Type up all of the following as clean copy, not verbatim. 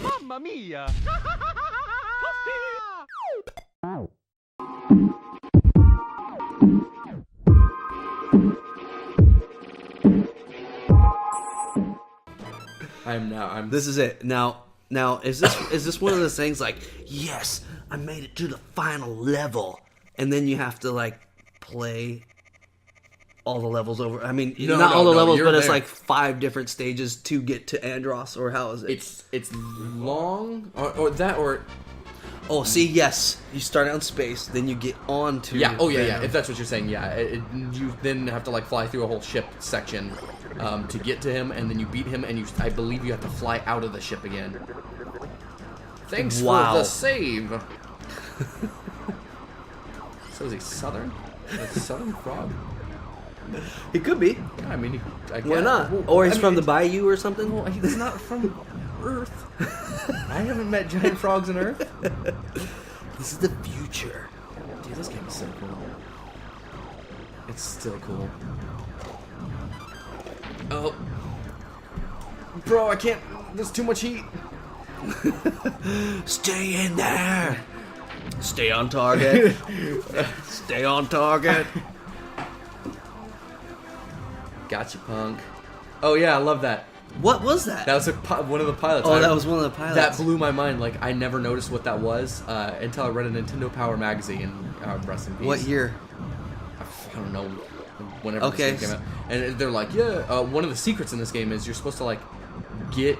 Mamma mia! This is it. Now, is this one of those things like, yes, I made it to the final level, and then you have to like play all the levels over? I mean, not all the levels, but it's like 5 different stages to get to Andros, or how is it? It's long, or oh, see, yes, you start out in space, then you get on to yeah. If that's what you're saying, yeah, you then have to like fly through a whole ship section to get to him, and then you beat him, and I believe you have to fly out of the ship again. Thanks for the save. So is he Southern? Like Southern Frog? He could be. I mean, why not? Or he's from the Bayou or something? Well, he's not from Earth. I haven't met giant frogs on Earth. This is the future. Dude, this game is so cool. It's still cool. Oh. Bro, I can't. There's too much heat. Stay in there. Stay on target. Stay on target. Gotcha, punk. Oh, yeah, I love that. What was that? That was one of the pilots. Oh, that was one of the pilots. That blew my mind. Like, I never noticed what that was until I read a Nintendo Power magazine. Rest in peace. What year? I don't know. Whenever this game came out. And they're like, yeah, one of the secrets in this game is you're supposed to, like, get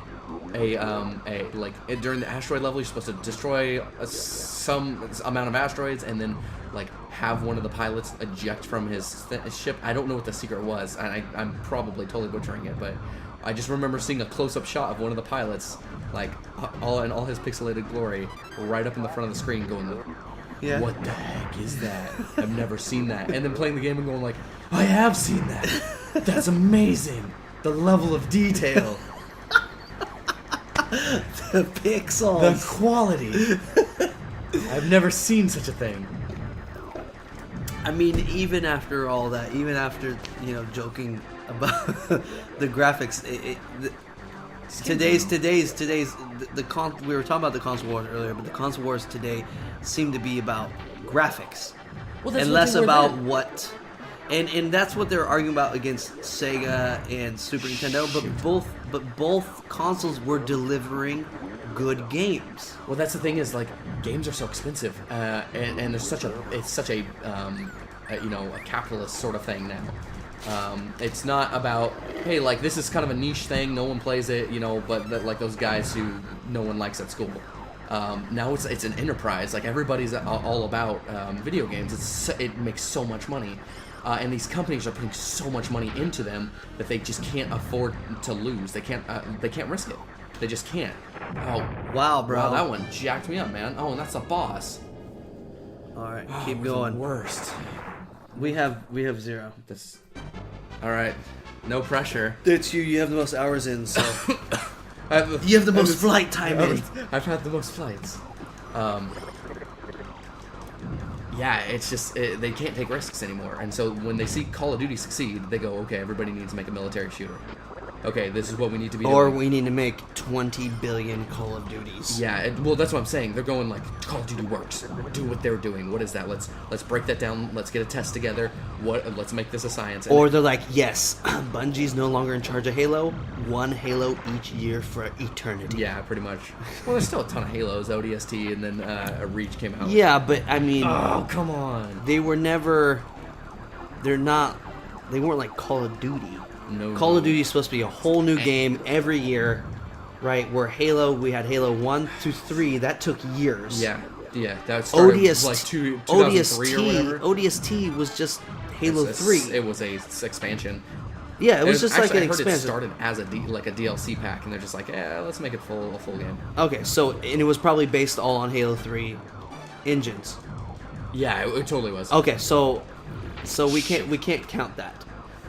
during the asteroid level, you're supposed to destroy some amount of asteroids and then, like, have one of the pilots eject from his ship. I don't know what the secret was, and I'm probably totally butchering it, but I just remember seeing a close-up shot of one of the pilots, like, all in all his pixelated glory, right up in the front of the screen going, yeah. What the heck is that? I've never seen that. And then playing the game and going like, I have seen that. That's amazing. The level of detail. The pixels. The quality. I've never seen such a thing. I mean, even after all that, even after, joking about the graphics, we were talking about the console wars earlier, but the console wars today seem to be about graphics, and less about what, and that's what they're arguing about against Sega and Super Nintendo. But both consoles were delivering good games. Well, that's the thing is, like, games are so expensive, and there's such a capitalist sort of thing now. It's not about, hey, like, this is kind of a niche thing, no one plays it, but like those guys who no one likes at school. Now it's an enterprise. Like, everybody's all about video games. It makes so much money, and these companies are putting so much money into them that they just can't afford to lose. They can't risk it. They just can't. Oh wow, bro! Wow, that one jacked me up, man. Oh, and that's a boss. All right, keep going. The worst. We have 0. This. All right, no pressure. It's you. You have the most hours in, so you have the most flight time in. I've had the most flights. Yeah, it's just they can't take risks anymore, and so when they see Call of Duty succeed, they go, okay, everybody needs to make a military shooter. Okay, this is what we need to be doing. Or we need to make 20 billion Call of Duties. Yeah, well, that's what I'm saying. They're going like, Call of Duty works. Do what they're doing. What is that? Let's break that down. Let's get a test together. Let's make this a science. Or they're like, yes, Bungie's no longer in charge of Halo. One Halo each year for eternity. Yeah, pretty much. Well, there's still a ton of Halos, ODST, and then a Reach came out. Yeah, but I mean... Oh, come on. They were never... They weren't like Call of Duty. No. Call of Duty is supposed to be a whole new game every year, right? Where we had Halo 1 to 3. That took years. Yeah. That started like 2003 or whatever. ODST was just Halo 3. It was a expansion. Yeah, it was just actually, like an I heard expansion. It started as a DLC pack, and they're just like, let's make it a full game. Okay, so and it was probably based all on Halo 3 engines. Yeah, it totally was. Okay, so we can't count that.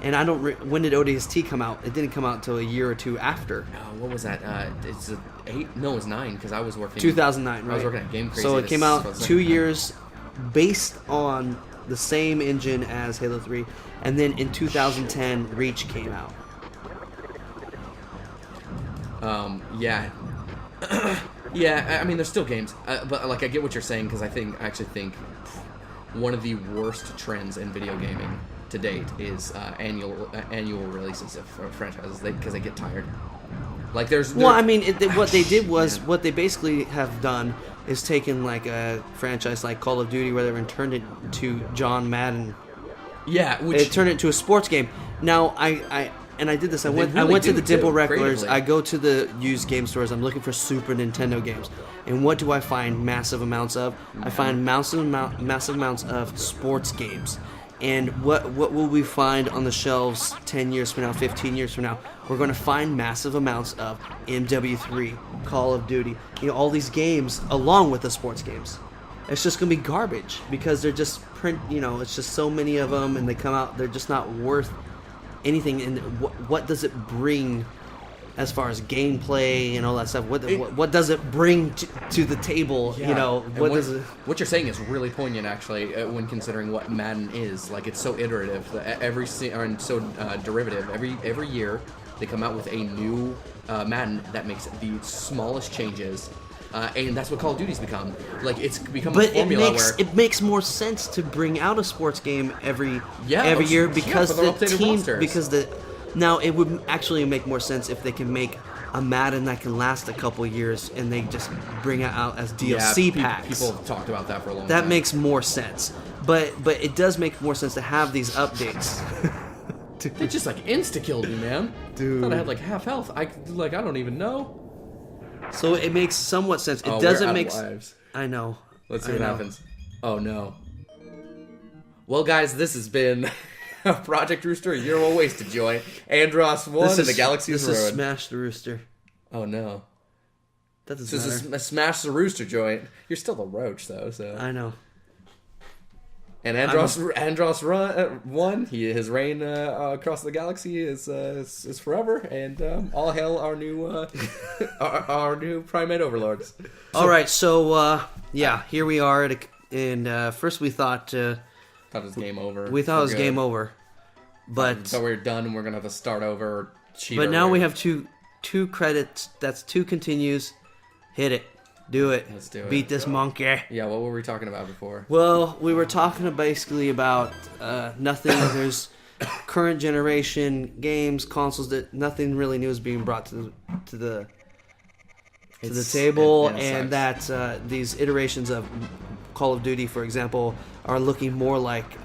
And I don't. When did ODST come out? It didn't come out until a year or two after. What was that? It's 8. No, it's 9 because I was working. 2009, right? I was working at Game Crazy. So it came out 2 years, based on the same engine as Halo 3, and then in 2010, Reach came out. Yeah. Yeah, I mean, there's still games, but like I get what you're saying because I actually think one of the worst trends in video gaming to date is annual releases of franchises because they get tired. Like well, I mean, what they did was what they basically have done is taken like a franchise like Call of Duty, where they turned it into John Madden. Yeah, they turned it into a sports game. Now I did this. I went to the Dimple Wrestlers. I go to the used game stores. I'm looking for Super Nintendo games, and what do I find massive amounts of? I find massive amounts of sports games. And what will we find on the shelves 10 years from now, 15 years from now? We're going to find massive amounts of MW3, Call of Duty, all these games along with the sports games. It's just going to be garbage because they're just it's just so many of them, and they come out, they're just not worth anything. And what does it bring as far as gameplay and all that stuff? What does it bring to the table? Yeah. What you're saying is really poignant, actually, when considering what Madden is. Like, it's so iterative, and so derivative. Every year, they come out with a new Madden that makes the smallest changes. And that's what Call of Duty's become. Like, it's become a formula where it makes more sense to bring out a sports game every year because now it would actually make more sense if they can make a Madden that can last a couple years and they just bring it out as DLC packs. People have talked about that for a long time. That makes more sense. But it does make more sense to have these updates. They just like insta-killed me, man. Dude. I thought I had like half health. I don't even know. So it makes somewhat sense. It doesn't make sense. I know. Let's see what happens. Oh no. Well, guys, this has been Project Rooster, you're a wasted joint. Andros won and the Galaxy is ruined. This is Smash the Rooster. Oh no. That doesn't matter. This is a Smash the Rooster joint. You're still the roach though, so. I know. And Andros won. His reign across the galaxy is forever, and all hail our new our new primate overlords. All right, so here we are. First we thought it was game over. We thought it was game over, but we're done, and we're gonna have to start over. But now we have two credits. That's 2 continues. Hit it. Do it. Let's do it. Beat this monkey. Yeah, what were we talking about before? Well, we were talking basically about nothing. There's current generation games, consoles that nothing really new is being brought to the table, and that these iterations of Call of Duty, for example, are looking more like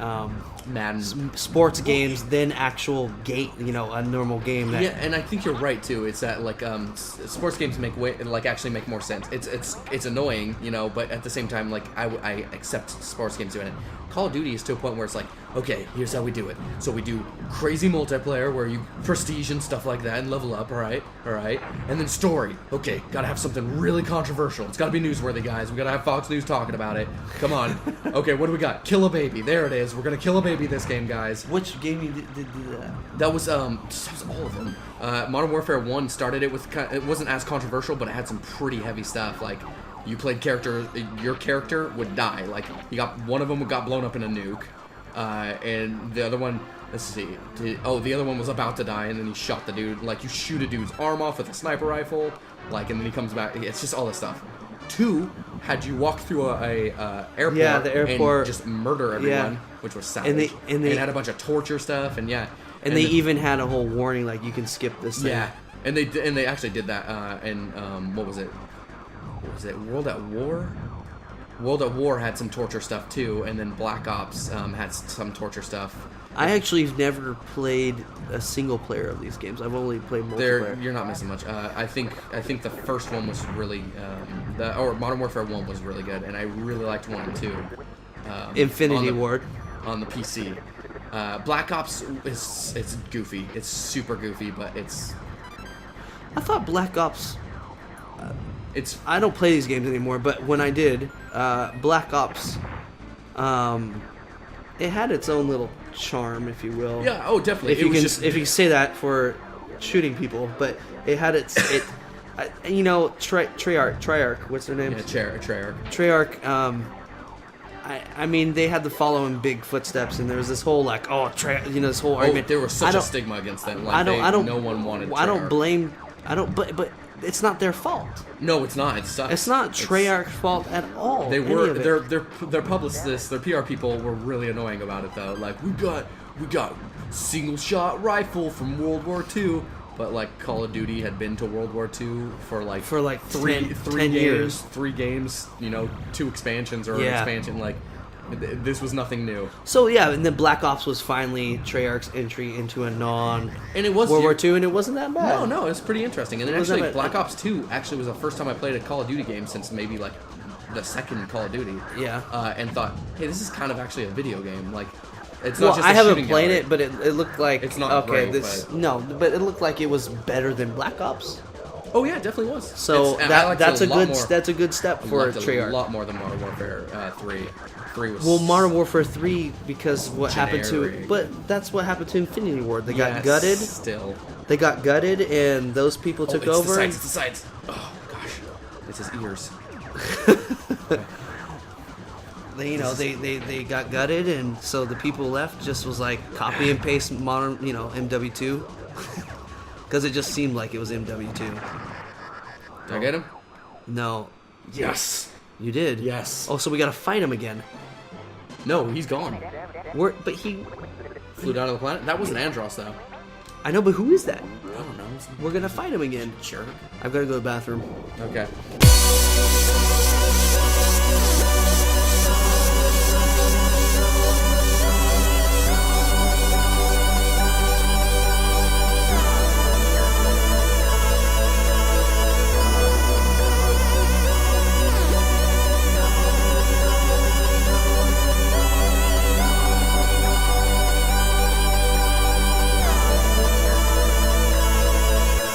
Madden sports games than actual game, a normal game. Yeah, and I think you're right too. It's that like sports games actually make more sense. It's annoying, but at the same time, like I accept sports games doing it. Call of Duty is to a point where it's like, okay, here's how we do it. So we do crazy multiplayer where you prestige and stuff like that and level up, all right, and then story. Okay, gotta have something really controversial. It's gotta be newsworthy, guys. We gotta have Fox News talking about it. Come on. Okay, what do we got? Kill a baby. There it is. We're gonna kill a baby this game, guys. Which game you did that? That was all of them. Modern Warfare 1 started it with it wasn't as controversial, but it had some pretty heavy stuff. Like you played your character would die. Like one of them got blown up in a nuke, and the other one. Let's see. The other one was about to die, and then he shot the dude. Like you shoot a dude's arm off with a sniper rifle, and then he comes back. It's just all this stuff. 2 had you walk through a airport, the airport, and just murder everyone, which was savage. And they had a bunch of torture stuff, and they even had a whole warning like you can skip this thing. Yeah, and they actually did that. And what was it? What was it? World at War. World at War had some torture stuff too, and then Black Ops had some torture stuff. I actually have never played a single player of these games. I've only played multiplayer. You're not missing much. I think the first one was really Modern Warfare 1 was really good, and I really liked 1 and 2. Infinity Ward on the PC. Black Ops it's goofy. It's super goofy, but it's. I thought Black Ops. I don't play these games anymore, but when I did, Black Ops, it had its own little charm, if you will. Yeah. Oh, definitely. If you say that for shooting people, but it had Treyarch. What's their name? Yeah, Treyarch. Treyarch. I mean, they had to follow in big footsteps, and there was this whole this whole argument. There was such a stigma against them. Like no one wanted Treyarch. I don't blame. But it's not their fault. No, it's not. It sucks. It's not Treyarch's fault at all. They were their publicists, their PR people were really annoying about it though. Like we got single shot rifle from World War II, but like Call of Duty had been to World War II for like three 10 years, 3 games, 2 expansions or an expansion. Like this was nothing new. So yeah, and then Black Ops was finally Treyarch's entry into a non and it was World War II, and it wasn't that bad. No, it was pretty interesting. And then actually, Black Ops 2 actually was the first time I played a Call of Duty game since maybe like the second Call of Duty. Yeah. And thought, hey, this is kind of actually a video game. Like, it's Well, not just I a haven't shooting played gallery. it, but it looked like It's not okay. great, But it looked like it was better than Black Ops. Oh yeah, it definitely was. So that's a good step for Treyarch. A lot more than Modern Warfare 3. 3 was Modern Warfare 3 because what happened to generic. but that's what happened to Infinity Ward. They got gutted. Still. They got gutted, and those people took over. It's the sides. Oh gosh, it's his ears. They got gutted, and so the people left just was like copy and paste modern MW2 because it just seemed like it was MW2. Did I get him? No, Yes. you did. Yes. Oh, so we gotta fight him again. No, he's gone. But he Flew down to the planet. That wasn't Andros though. I know, but who is that? I don't know. We're gonna fight him again. Sure. I've got to go to the bathroom. Okay.